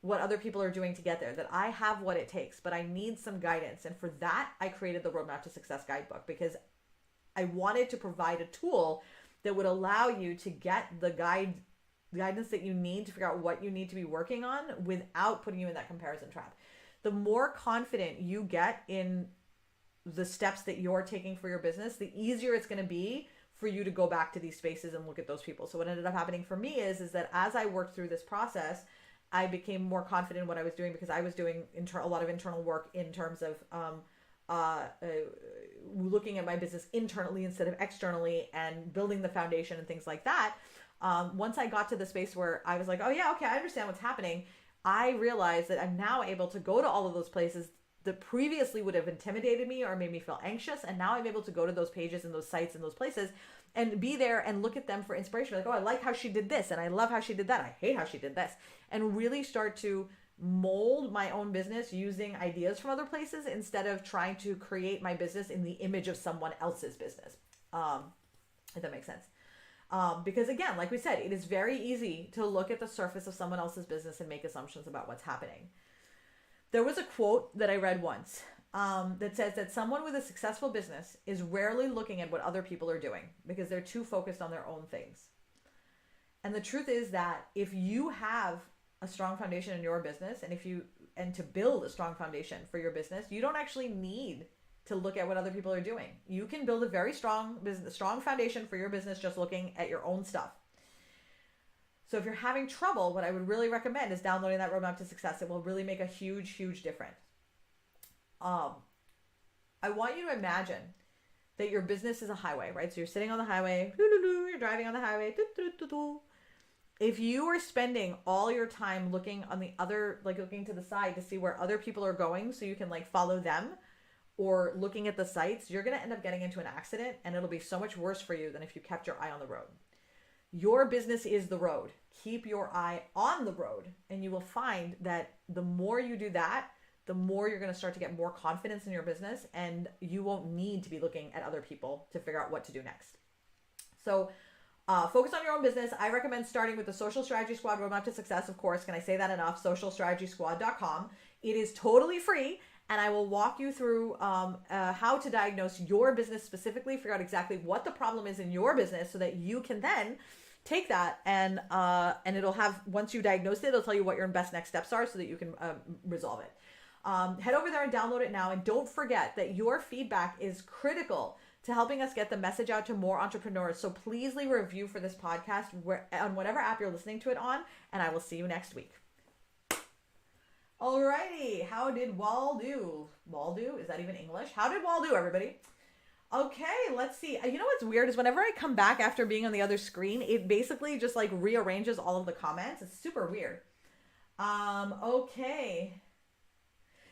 what other people are doing to get there, that I have what it takes, but I need some guidance. And for that, I created the Roadmap to Success Guidebook, because I wanted to provide a tool that would allow you to get the guidance that you need to figure out what you need to be working on without putting you in that comparison trap. The more confident you get in the steps that you're taking for your business, the easier it's going to be for you to go back to these spaces and look at those people. So what ended up happening for me is that as I worked through this process, I became more confident in what I was doing, because I was doing a lot of internal work in terms of looking at my business internally instead of externally, and building the foundation and things like that. Once I got to the space where I was like, oh yeah, okay, I understand what's happening, I realized that I'm now able to go to all of those places that previously would have intimidated me or made me feel anxious. And now I'm able to go to those pages and those sites and those places and be there and look at them for inspiration. Like, oh, I like how she did this, and I love how she did that. I hate how she did this. And really start to mold my own business using ideas from other places instead of trying to create my business in the image of someone else's business. If that makes sense. Because again, like we said, it is very easy to look at the surface of someone else's business and make assumptions about what's happening. There was a quote that I read once that says that someone with a successful business is rarely looking at what other people are doing, because they're too focused on their own things. And the truth is that if you have a strong foundation in your business, and to build a strong foundation for your business, you don't actually need to look at what other people are doing. You can build a very strong foundation for your business just looking at your own stuff. So if you're having trouble, what I would really recommend is downloading that Roadmap to Success. It will really make a huge, huge difference. I want you to imagine that your business is a highway, right? So you're sitting on the highway, you're driving on the highway. If you are spending all your time looking on the other, like looking to the side to see where other people are going so you can like follow them, or looking at the sights, you're going to end up getting into an accident, and it'll be so much worse for you than if you kept your eye on the road. Your business is the road. Keep your eye on the road, and you will find that the more you do that, the more you're going to start to get more confidence in your business, and you won't need to be looking at other people to figure out what to do next. So focus on your own business. I recommend starting with the Social Strategy Squad Roadmap to Success. Of course, can I say that enough? socialstrategysquad.com. It is totally free, and I will walk you through how to diagnose your business specifically, figure out exactly what the problem is in your business so that you can then take that and it'll have, once you diagnose it, it'll tell you what your best next steps are so that you can resolve it. Head over there and download it now. And don't forget that your feedback is critical to helping us get the message out to more entrepreneurs. So please leave a review for this podcast on whatever app you're listening to it on, and I will see you next week. Alrighty, how did Wal do? Wal do? Is that even English? How did Wal do, everybody? Okay, let's see. You know what's weird is whenever I come back after being on the other screen, it basically just like rearranges all of the comments. It's super weird. Okay.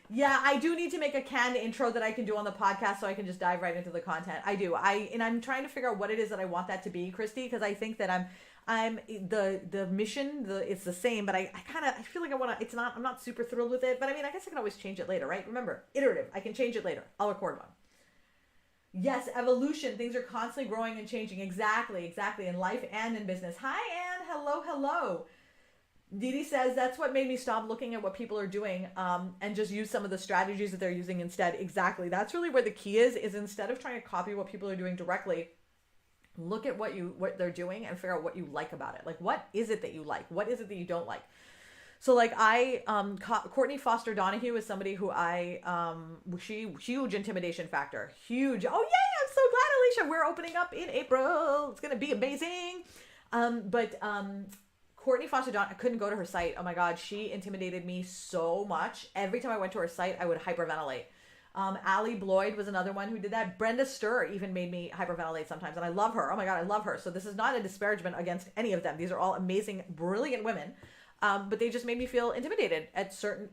Yeah, I do need to make a canned intro that I can do on the podcast so I can just dive right into the content. I do. I'm trying to figure out what it is that I want that to be, Christy, because I think that I'm the mission, it's the same, but I feel like I'm not super thrilled with it, but I mean, I guess I can always change it later, right? Remember, iterative. I can change it later. I'll record one. Yes, evolution. Things are constantly growing and changing. Exactly. In life and in business. Hi, Anne. Hello. Didi says, that's what made me stop looking at what people are doing and just use some of the strategies that they're using instead. Exactly. That's really where the key is instead of trying to copy what people are doing directly, look at what they're doing and figure out what you like about it. Like, what is it that you like? What is it that you don't like? So like Courtney Foster Donahue is somebody who huge intimidation factor, huge. Oh yay, I'm so glad, Alicia. We're opening up in April. It's going to be amazing. Courtney Foster Donahue, I couldn't go to her site. Oh my God, she intimidated me so much. Every time I went to her site, I would hyperventilate. Allie Bloyd was another one who did that. Brenda Sturr even made me hyperventilate sometimes, and I love her. Oh my God, I love her. So this is not a disparagement against any of them. These are all amazing, brilliant women. But they just made me feel intimidated at certain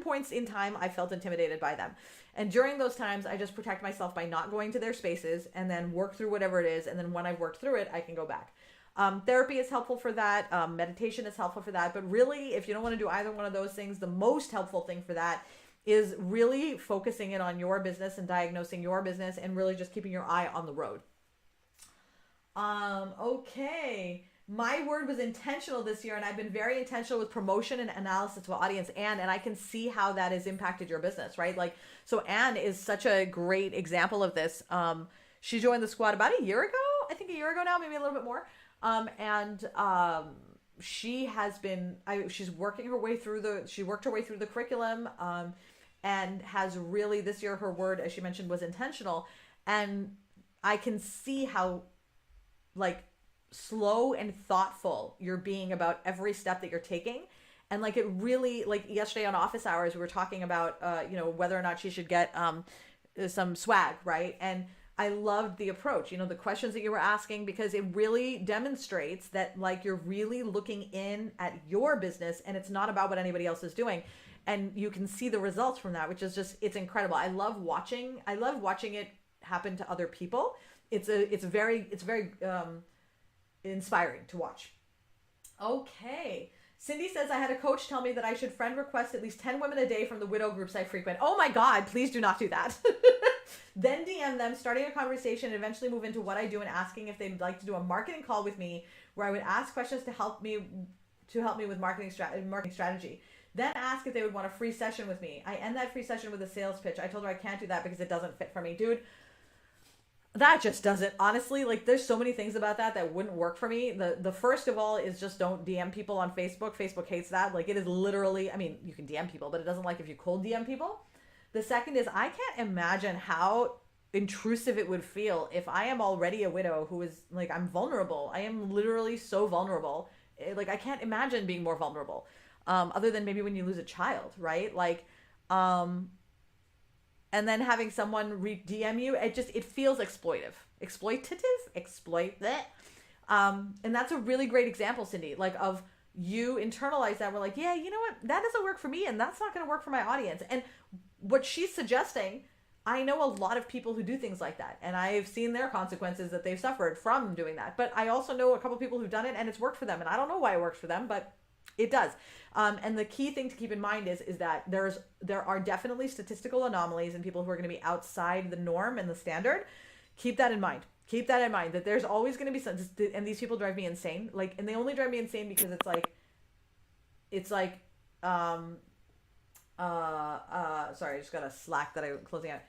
points in time. I felt intimidated by them. And during those times, I just protect myself by not going to their spaces and then work through whatever it is. And then when I've worked through it, I can go back. Therapy is helpful for that. Meditation is helpful for that. But really, if you don't want to do either one of those things, the most helpful thing for that is really focusing in on your business and diagnosing your business and really just keeping your eye on the road. Okay. My word was intentional this year, and I've been very intentional with promotion and analysis of audience, and I can see how that has impacted your business, right? Like, so Anne is such a great example of this. She joined the squad about a year ago, I think a year ago now, maybe a little bit more. She has been, she's working her way through she worked her way through the curriculum, and has really, this year, her word, as she mentioned, was intentional. And I can see how, like, slow and thoughtful you're being about every step that you're taking. And like, it really, like yesterday on office hours, we were talking about, whether or not she should get, some swag, right? And I loved the approach, the questions that you were asking, because it really demonstrates that like you're really looking in at your business and it's not about what anybody else is doing. And you can see the results from that, which is just, it's incredible. I love watching it happen to other people. It's very inspiring to watch. Okay. Cindy says, I had a coach tell me that I should friend request at least 10 women a day from the widow groups I frequent. Oh my God, please do not do that. Then DM them, starting a conversation, and eventually move into what I do and asking if they'd like to do a marketing call with me where I would ask questions to help me with marketing strategy. Then ask if they would want a free session with me. I end that free session with a sales pitch. I told her I can't do that because it doesn't fit for me. Dude, That just doesn't, honestly, like there's so many things about that wouldn't work for me. The first of all is just don't DM people on Facebook. Facebook hates that. Like it is literally, I mean, you can DM people, but it doesn't like if you cold DM people. The second is I can't imagine how intrusive it would feel if I am already a widow who is like, I'm vulnerable. I am literally so vulnerable. Like I can't imagine being more vulnerable. Other than maybe when you lose a child, right? Like um and then having someone DM you, it feels exploit that. And that's a really great example, Cindy, like of you internalize that. We're like, yeah, you know what, that doesn't work for me, and that's not going to work for my audience. And what she's suggesting, I know a lot of people who do things like that, and I've seen their consequences that they've suffered from doing that. But I also know a couple people who've done it, and it's worked for them. And I don't know why it works for them, but it does. And the key thing to keep in mind is that there are definitely statistical anomalies in people who are going to be outside the norm and the standard. Keep that in mind. Keep that in mind, that there's always going to be some, and these people drive me insane. Like, and they only drive me insane because it's like, sorry, I just got a Slack that I'm closing out.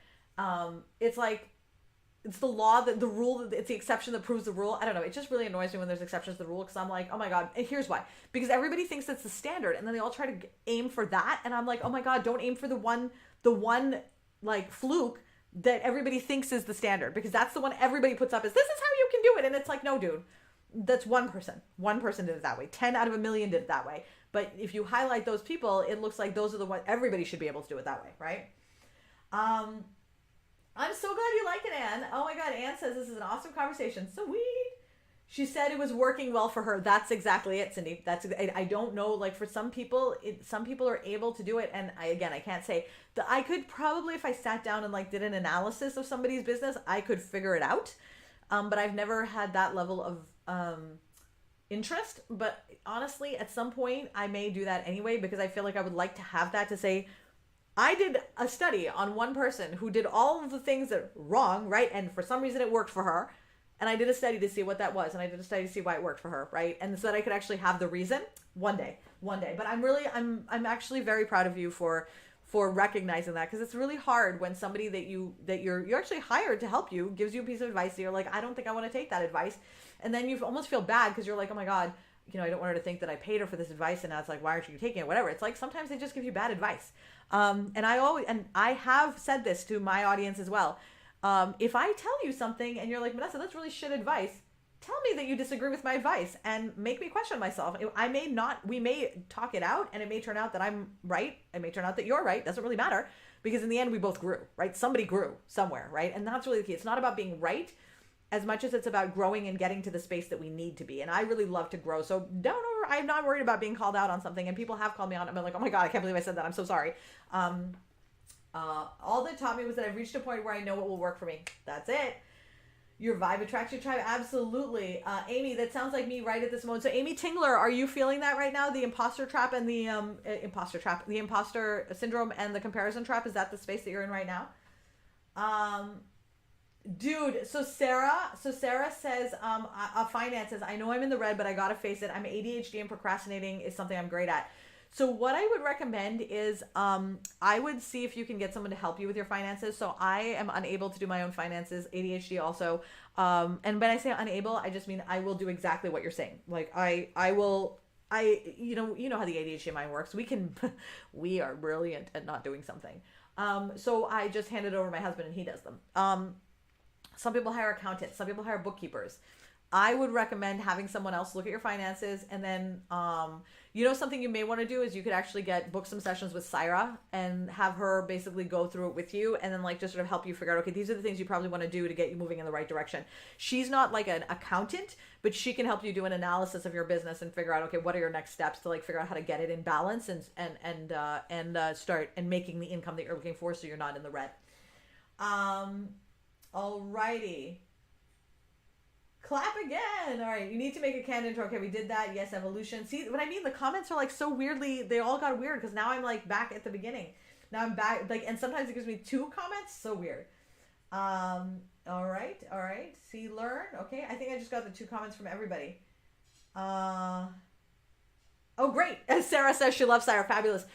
It's like, it's the law, that the rule, it's the exception that proves the rule. I don't know. It just really annoys me when there's exceptions to the rule, because I'm like, oh my God. And here's why. Because everybody thinks that's the standard, and then they all try to aim for that. And I'm like, oh my God, don't aim for the one like fluke that everybody thinks is the standard, because that's the one everybody puts up as, this is how you can do it. And it's like, no, dude, that's one person. One person did it that way. 10 out of a million did it that way. But if you highlight those people, it looks like those are the ones, everybody should be able to do it that way, right? I'm so glad you like it, Anne. Oh my God, Anne says this is an awesome conversation. Sweet. She said it was working well for her. That's exactly it, Cindy. I don't know. Like for some people, some people are able to do it, and I can't say that I could probably, if I sat down and like did an analysis of somebody's business, I could figure it out. But I've never had that level of interest. But honestly, at some point, I may do that anyway, because I feel like I would like to have that to say, I did a study on one person who did all of the things that are wrong, right? And for some reason it worked for her. And I did a study to see what that was. And I did a study to see why it worked for her, right? And so that I could actually have the reason one day. But I'm actually very proud of you for recognizing that, because it's really hard when somebody that you're actually hired to help you gives you a piece of advice that you're like, I don't think I want to take that advice. And then you almost feel bad because you're like, oh my God, I don't want her to think that I paid her for this advice, and now it's like, why aren't you taking it? Whatever. It's like sometimes they just give you bad advice. And I have said this to my audience as well. If I tell you something and you're like, Vanessa, that's really shit advice, tell me that you disagree with my advice and make me question myself. We may talk it out, and it may turn out that I'm right. It may turn out that you're right. Doesn't really matter, because in the end we both grew, right? Somebody grew somewhere, right? And that's really the key. It's not about being right as much as it's about growing and getting to the space that we need to be. And I really love to grow. So I'm not worried about being called out on something. And people have called me on it. I'm like, oh my God, I can't believe I said that. I'm so sorry. All that taught me was that I've reached a point where I know what will work for me. That's it. Your vibe attracts your tribe. Absolutely. Amy, that sounds like me right at this moment. So Amy Tingler, are you feeling that right now? The imposter trap and the imposter syndrome and the comparison trap. Is that the space that you're in right now? Dude, so Sarah says, finances, I know I'm in the red, but I gotta face it. I'm ADHD, and procrastinating is something I'm great at. So what I would recommend is, I would see if you can get someone to help you with your finances. So I am unable to do my own finances, ADHD also. And when I say unable, I just mean I will do exactly what you're saying. Like you know how the ADHD mind works. We are brilliant at not doing something. So I just hand it over to my husband and he does them. Some people hire accountants. Some people hire bookkeepers. I would recommend having someone else look at your finances. And then, something you may want to do is you could actually book some sessions with Syra and have her basically go through it with you, and then like just sort of help you figure out, okay, these are the things you probably want to do to get you moving in the right direction. She's not like an accountant, but she can help you do an analysis of your business and figure out, okay, what are your next steps to like figure out how to get it in balance and start and making the income that you're looking for, so you're not in the red. Alrighty. Clap again. All right. You need to make a canned intro. Okay, we did that. Yes, evolution. See what I mean? The comments are like so weirdly, they all got weird because now I'm like back at the beginning. Now I'm back, like, and sometimes it gives me 2 comments. So weird. All right. See, learn. Okay. I think I just got the 2 comments from everybody. Oh, great. As Sarah says, she loves Syra. Fabulous.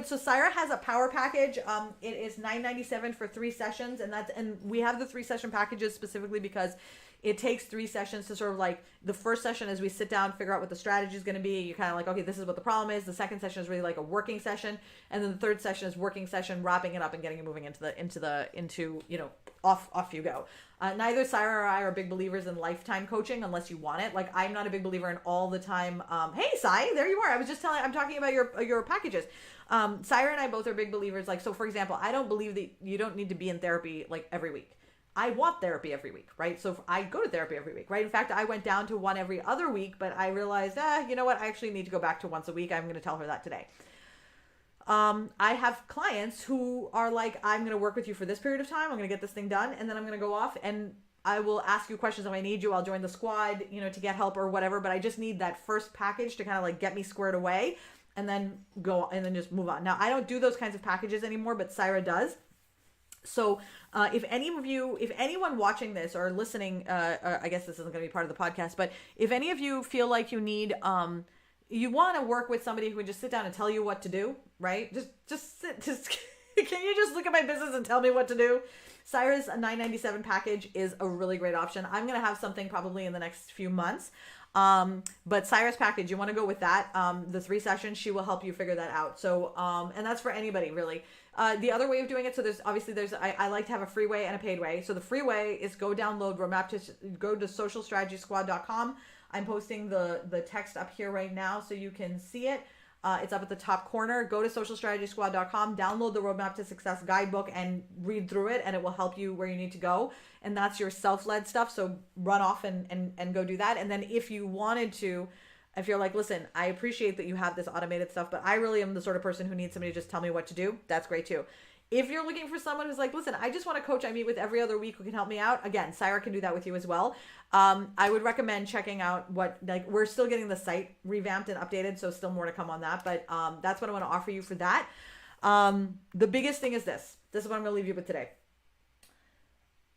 So Syra has a power package. It is $9.97 for 3 sessions. And we have the 3-session packages specifically because it takes 3 sessions to sort of like, the first session is we sit down, figure out what the strategy is going to be. You're kind of like, okay, this is what the problem is. The second session is really like a working session. And then the third session is working session, wrapping it up and getting it moving into, off you go. Neither Syra or I are big believers in lifetime coaching unless you want it. Like, I'm not a big believer in all the time. Hey, Sai, there you are. I'm talking about your packages. Syra and I both are big believers. Like, so for example, I don't believe that you don't need to be in therapy like every week. I want therapy every week, right? So I go to therapy every week, right? In fact, I went down to one every other week, but I realized, you know what? I actually need to go back to once a week. I'm going to tell her that today. I have clients who are like, I'm going to work with you for this period of time. I'm going to get this thing done. And then I'm going to go off and I will ask you questions if I need you. I'll join the squad, to get help or whatever. But I just need that first package to kind of like get me squared away and then go and then just move on. Now, I don't do those kinds of packages anymore, but Syra does. So if anyone watching this or listening, I guess this isn't going to be part of the podcast, but if any of you feel like you need, you want to work with somebody who can just sit down and tell you what to do, right? Just can you just look at my business and tell me what to do? Syra's $9.97 package is a really great option. I'm going to have something probably in the next few months. But Syra's package, you want to go with that. The 3 sessions, she will help you figure that out. So, and that's for anybody really. The other way of doing it, so I like to have a free way and a paid way. So the free way is go to socialstrategysquad.com. I'm posting the text up here right now so you can see it. It's up at the top corner. Go to socialstrategysquad.com, download the Roadmap to Success guidebook and read through it, and it will help you where you need to go. And that's your self-led stuff. So run off and go do that. And then if you wanted to, if you're like, listen, I appreciate that you have this automated stuff, but I really am the sort of person who needs somebody to just tell me what to do. That's great too. If you're looking for someone who's like, listen, I just want a coach I meet with every other week who can help me out, again, Syra can do that with you as well. I would recommend checking out we're still getting the site revamped and updated, so still more to come on that. But that's what I want to offer you for that. The biggest thing is this. This is what I'm going to leave you with today.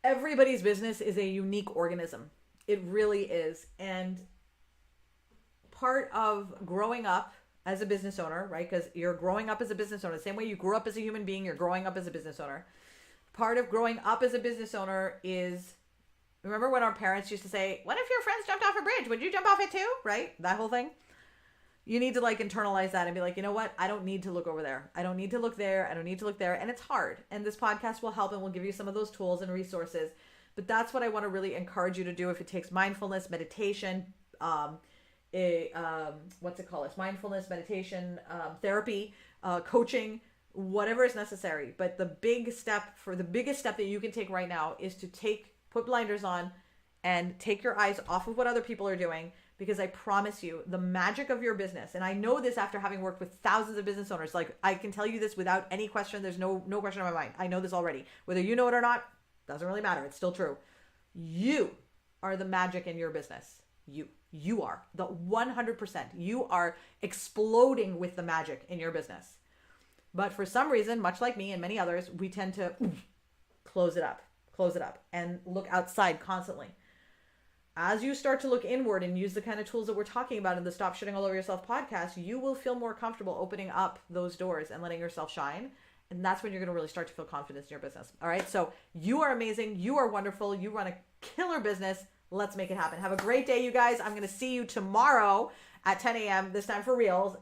Everybody's business is a unique organism. It really is. And part of growing up as a business owner, right? Because you're growing up as a business owner. The same way you grew up as a human being, you're growing up as a business owner. Part of growing up as a business owner is, remember when our parents used to say, what if your friends jumped off a bridge? Would you jump off it too? Right? That whole thing. You need to like internalize that and be like, you know what? I don't need to look over there. I don't need to look there. I don't need to look there. And it's hard. And this podcast will help and will give you some of those tools and resources. But that's what I want to really encourage you to do. If it takes mindfulness, meditation, It's mindfulness, meditation, therapy, coaching, whatever is necessary. But the biggest step that you can take right now is to put blinders on and take your eyes off of what other people are doing, because I promise you the magic of your business. And I know this after having worked with thousands of business owners. Like, I can tell you this without any question. There's no question in my mind. I know this already. Whether you know it or not, doesn't really matter. It's still true. You are the magic in your business. You are the 100%. You are exploding with the magic in your business. But for some reason, much like me and many others, we tend to close it up and look outside constantly. As you start to look inward and use the kind of tools that we're talking about in the Stop Shitting All Over Yourself podcast, you will feel more comfortable opening up those doors and letting yourself shine. And that's when you're going to really start to feel confidence in your business. All right. So you are amazing. You are wonderful. You run a killer business. Let's make it happen. Have a great day, you guys. I'm going to see you tomorrow at 10 a.m. this time for reals.